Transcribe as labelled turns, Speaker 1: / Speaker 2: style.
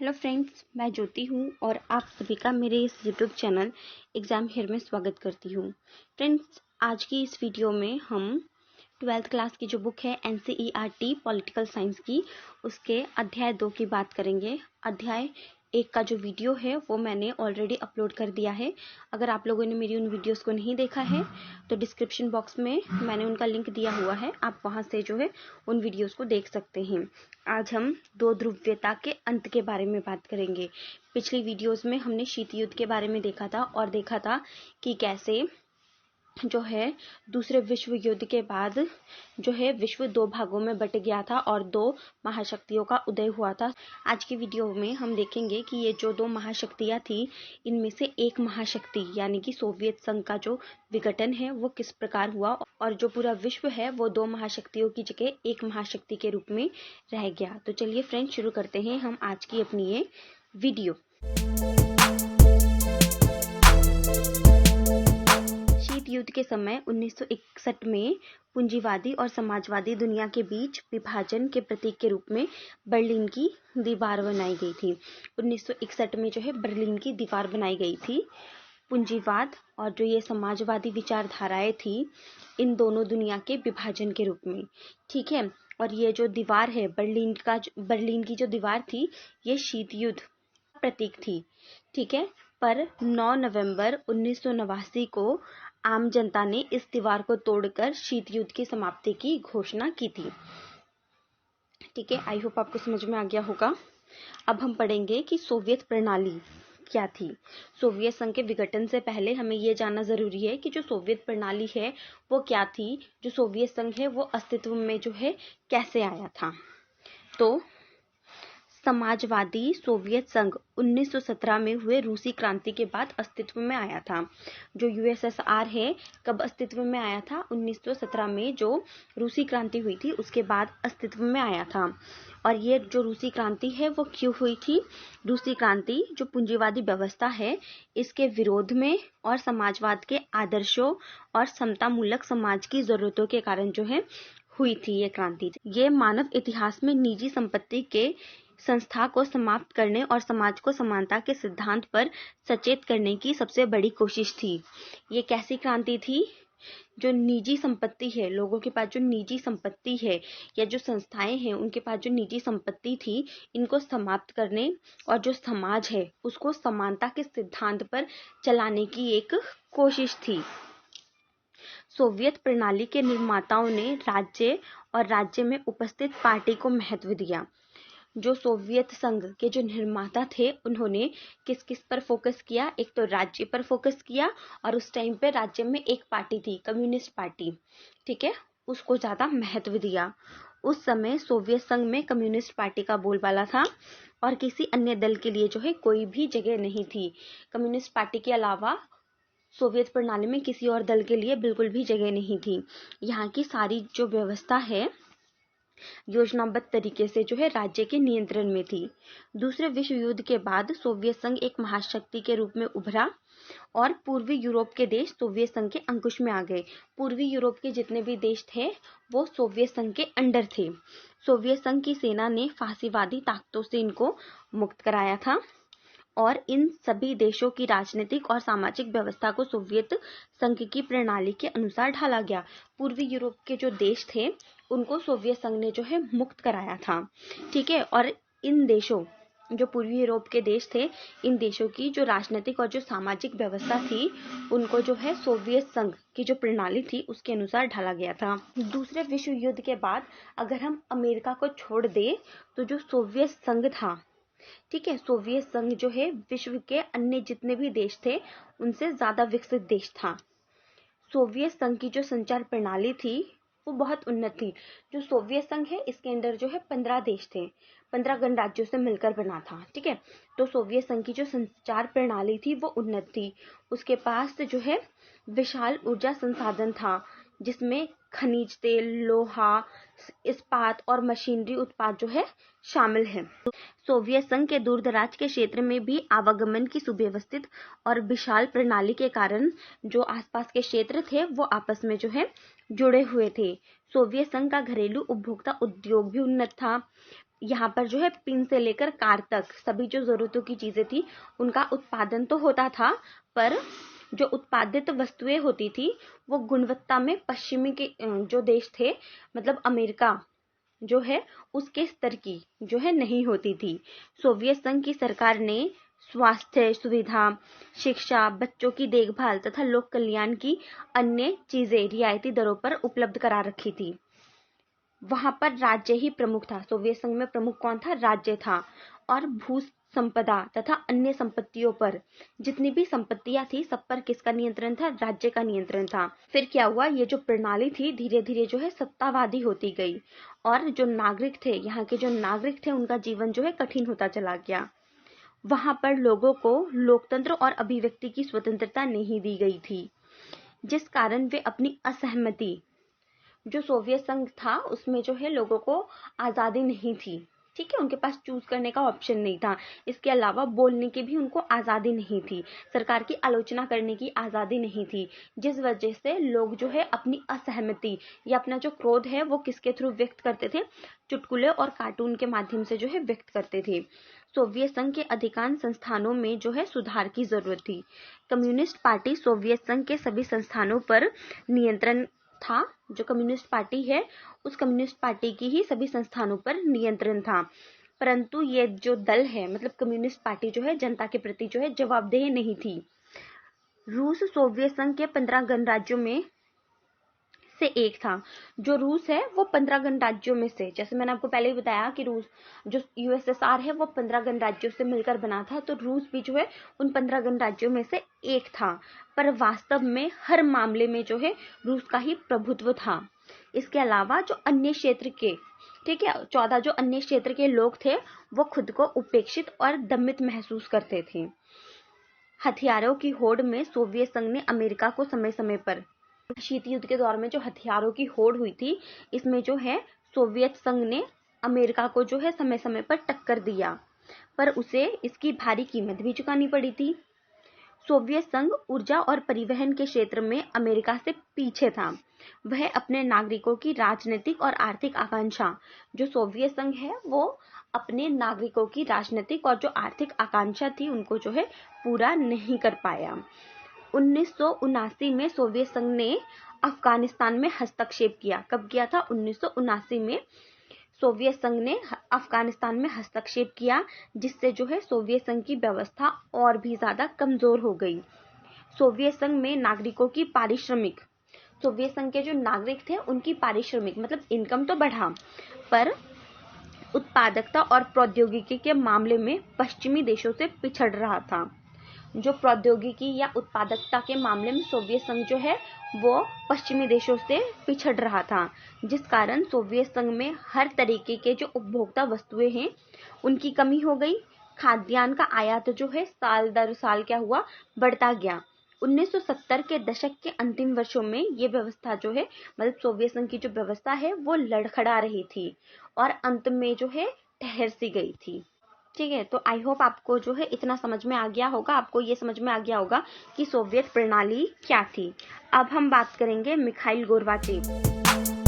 Speaker 1: Hello friends, मैं ज्योति हूँ और आप सभी का मेरे इस यूट्यूब चैनल एग्ज़ाम हियर में स्वागत करती हूँ। फ्रेंड्स, आज की इस वीडियो में हम 12th क्लास की जो बुक है NCERT पॉलिटिकल साइंस की, उसके अध्याय 2 की बात करेंगे। अध्याय 1 का जो वीडियो है वो मैंने ऑलरेडी अपलोड कर दिया है। अगर आप लोगों ने मेरी उन वीडियोस को नहीं देखा है तो डिस्क्रिप्शन बॉक्स में मैंने उनका लिंक दिया हुआ है, आप वहां से जो है उन वीडियोस को देख सकते हैं। आज हम दो ध्रुवीयता के अंत के बारे में बात करेंगे। पिछली वीडियोस में हमने शीत युद्ध के बारे में देखा था और देखा था कि कैसे जो है दूसरे विश्व युद्ध के बाद जो है विश्व दो भागों में बट गया था और दो महाशक्तियों का उदय हुआ था। आज की वीडियो में हम देखेंगे कि ये जो दो महाशक्तियां थी, इनमें से एक महाशक्ति यानी कि सोवियत संघ का जो विघटन है वो किस प्रकार हुआ और जो पूरा विश्व है वो दो महाशक्तियों की जगह एक महाशक्ति के रूप में रह गया। तो चलिए फ्रेंड्स, शुरू करते हैं हम आज की अपनी ये वीडियो। युद्ध के समय 1961 में पूंजीवादी और समाजवादी दुनिया के बीच विभाजन के प्रतीक के रूप में बर्लिन की दीवार बनाई गई थी। 1961 में जो है बर्लिन की दीवार बनाई गई थी। पूंजीवाद और जो ये समाजवादी विचारधाराएं थी, इन दोनों दुनिया के विभाजन के रूप में, ठीक है। और ये जो दीवार है बर्लिन की जो दीवार थी, ये शीत युद्ध प्रतीक थी, ठीक है। पर 9 नवंबर 1989 को आम जनता ने इस दीवार को तोड़कर शीत युद्ध की समाप्ति की घोषणा की थी, ठीक है। आई होप आपको समझ में आ गया होगा। अब हम पढ़ेंगे कि सोवियत प्रणाली क्या थी। सोवियत संघ के विघटन से पहले हमें यह जानना जरूरी है कि जो सोवियत प्रणाली है वो क्या थी, जो सोवियत संघ है वो अस्तित्व में जो है कैसे आया था। तो समाजवादी सोवियत संघ 1917 में हुए रूसी क्रांति के बाद अस्तित्व में आया था। जो यूएसएसआर है कब अस्तित्व में आया था? 1917 में जो रूसी क्रांति हुई थी उसके बाद अस्तित्व में आया था। और ये जो रूसी क्रांति है वो क्यों हुई थी? रूसी क्रांति जो पूंजीवादी व्यवस्था है इसके विरोध में और समाजवाद के आदर्शों और समतामूलक समाज की जरूरतों के कारण जो है हुई थी ये क्रांति। ये मानव इतिहास में निजी संपत्ति के संस्था को समाप्त करने और समाज को समानता के सिद्धांत पर सचेत करने की सबसे बड़ी कोशिश थी। ये कैसी क्रांति थी? जो निजी संपत्ति है, लोगों के पास जो निजी संपत्ति है या जो संस्थाएं हैं उनके पास जो निजी संपत्ति थी, इनको समाप्त करने और जो समाज है उसको समानता के सिद्धांत पर चलाने की एक कोशिश थी। सोवियत प्रणाली के निर्माताओं ने राज्य और राज्य में उपस्थित पार्टी को महत्व दिया। जो सोवियत संघ के जो निर्माता थे उन्होंने किस किस पर फोकस किया? एक तो राज्य पर फोकस किया और उस टाइम पे राज्य में एक पार्टी थी, कम्युनिस्ट पार्टी, ठीक है, उसको ज्यादा महत्व दिया। उस समय सोवियत संघ में कम्युनिस्ट पार्टी का बोलबाला था और किसी अन्य दल के लिए जो है कोई भी जगह नहीं थी। कम्युनिस्ट पार्टी के अलावा सोवियत प्रणाली में किसी और दल के लिए बिल्कुल भी जगह नहीं थी। यहाँ की सारी जो व्यवस्था है योजनाबद्ध तरीके से जो है राज्य के नियंत्रण में थी। दूसरे विश्व युद्ध के बाद सोवियत संघ एक महाशक्ति के रूप में उभरा और पूर्वी यूरोप के देश सोवियत संघ के अंकुश में आ गए। पूर्वी यूरोप के जितने भी देश थे वो सोवियत संघ के अंडर थे। सोवियत संघ की सेना ने फांसीवादी ताकतों से इनको मुक्त कराया था और इन सभी देशों की राजनीतिक और सामाजिक व्यवस्था को सोवियत संघ की प्रणाली के अनुसार ढाला गया। पूर्वी यूरोप के जो देश थे उनको सोवियत संघ ने जो है मुक्त कराया था, ठीक है। और इन देशों, जो पूर्वी यूरोप के देश थे, इन देशों की जो राजनीतिक और जो सामाजिक व्यवस्था थी उनको जो है सोवियत संघ की जो प्रणाली थी उसके अनुसार ढाला गया था। दूसरे विश्व युद्ध के बाद अगर हम अमेरिका को छोड़ दें तो जो सोवियत संघ था, ठीक है, सोवियत संघ जो है विश्व के अन्य जितने भी देश थे उनसे ज्यादा विकसित देश था। सोवियत संघ की जो संचार प्रणाली थी वो बहुत उन्नत थी। जो सोवियत संघ है इसके अंदर जो है 15 देश थे, 15 गणराज्यों से मिलकर बना था, ठीक है। तो सोवियत संघ की जो संचार प्रणाली थी वो उन्नत थी। उसके पास जो है विशाल ऊर्जा संसाधन था जिसमें खनिज तेल, लोहा, इस्पात और मशीनरी उत्पाद जो है शामिल है। सोवियत संघ के दूर दराज के क्षेत्र में भी आवागमन की सुव्यवस्थित और विशाल प्रणाली के कारण जो आसपास के क्षेत्र थे वो आपस में जो है जुड़े हुए थे। सोवियत संघ का घरेलू उपभोक्ता उद्योग भी उन्नत था। यहाँ पर जो है पिन से लेकर कार तक सभी जो जरूरतों की चीजें थी उनका उत्पादन तो होता था, पर जो उत्पादित वस्तुएं होती थी वो गुणवत्ता में पश्चिमी के जो देश थे, मतलब अमेरिका जो है उसके स्तर की जो है नहीं होती थी। सोवियत संघ की सरकार ने स्वास्थ्य सुविधा, शिक्षा, बच्चों की देखभाल तथा लोक कल्याण की अन्य चीजें रियायती दरों पर उपलब्ध करा रखी थी। वहां पर राज्य ही प्रमुख था। सोवियत संघ में प्रमुख कौन था? राज्य था। और भू संपदा तथा अन्य संपत्तियों पर, जितनी भी संपत्तियां थी सब पर किसका नियंत्रण था? राज्य का नियंत्रण था। फिर क्या हुआ, ये जो प्रणाली थी धीरे धीरे जो है सत्तावादी होती गई और जो नागरिक थे, यहाँ के जो नागरिक थे उनका जीवन जो है कठिन होता चला गया। वहां पर लोगों को लोकतंत्र और अभिव्यक्ति की स्वतंत्रता नहीं दी गई थी, जिस कारण वे अपनी असहमति, जो सोवियत संघ था उसमें जो है लोगों को आजादी नहीं थी, ठीक है, उनके पास चूज करने का ऑप्शन नहीं था। इसके अलावा बोलने की भी उनको आजादी नहीं थी, सरकार की आलोचना करने की आजादी नहीं थी, जिस वजह से लोग जो है अपनी असहमति या अपना जो क्रोध है वो किसके थ्रू व्यक्त करते थे? चुटकुले और कार्टून के माध्यम से जो है व्यक्त करते थे। सोवियत संघ के अधिकांश संस्थानों में जो है सुधार की जरूरत थी। कम्युनिस्ट पार्टी सोवियत संघ के सभी संस्थानों पर नियंत्रण था। जो कम्युनिस्ट पार्टी है उस कम्युनिस्ट पार्टी की ही सभी संस्थानों पर नियंत्रण था, परंतु ये जो दल है मतलब कम्युनिस्ट पार्टी जो है जनता के प्रति जो है जवाबदेह नहीं थी। रूस सोवियत संघ के 15 गणराज्यों में से एक था। जो रूस है वो 15 गणराज्यों में से, जैसे मैंने आपको पहले ही बताया कि रूस जो यूएसएसआर है वो 15 गणराज्यों से मिलकर बना था, तो रूस भी जो है उन 15 गणराज्यों में से एक था, पर वास्तव में हर मामले में जो है रूस का ही प्रभुत्व था। इसके अलावा जो अन्य क्षेत्र के, ठीक है, 14 जो अन्य क्षेत्र के लोग थे वो खुद को उपेक्षित और दमित महसूस करते थे। हथियारों की होड़ में सोवियत संघ ने अमेरिका को समय समय पर, शीत युद्ध के दौर में जो हथियारों की होड़ हुई थी इसमें जो है सोवियत संघ ने अमेरिका को जो है समय समय पर टक्कर दिया, पर उसे इसकी भारी कीमत भी चुकानी पड़ी थी। सोवियत संघ ऊर्जा और परिवहन के क्षेत्र में अमेरिका से पीछे था। वह अपने नागरिकों की राजनीतिक और आर्थिक आकांक्षा, जो सोवियत संघ है वो अपने नागरिकों की राजनीतिक और जो आर्थिक आकांक्षा थी उनको जो है पूरा नहीं कर पाया। 1979 में सोवियत संघ ने अफगानिस्तान में हस्तक्षेप किया। कब किया था? 1979 में सोवियत संघ ने अफगानिस्तान में हस्तक्षेप किया, जिससे जो है सोवियत संघ की व्यवस्था और भी ज्यादा कमजोर हो गई। सोवियत संघ में नागरिकों की पारिश्रमिक, सोवियत संघ के जो नागरिक थे उनकी पारिश्रमिक मतलब इनकम तो बढ़ा, पर उत्पादकता और प्रौद्योगिकी के मामले में पश्चिमी देशों से पिछड़ रहा था। जो प्रौद्योगिकी या उत्पादकता के मामले में सोवियत संघ जो है वो पश्चिमी देशों से पिछड़ रहा था, जिस कारण सोवियत संघ में हर तरीके के जो उपभोक्ता वस्तुएं हैं उनकी कमी हो गई। खाद्यान्न का आयात जो है साल दर साल क्या हुआ? बढ़ता गया। 1970 के दशक के अंतिम वर्षों में ये व्यवस्था जो है मतलब सोवियत संघ की जो व्यवस्था है वो लड़खड़ा रही थी और अंत में जो है ठहर सी गई थी। ठीक है, तो आई होप आपको जो है इतना समझ में आ गया होगा, आपको ये समझ में आ गया होगा कि सोवियत प्रणाली क्या थी। अब हम बात करेंगे मिखाइल गोर्बाचेव।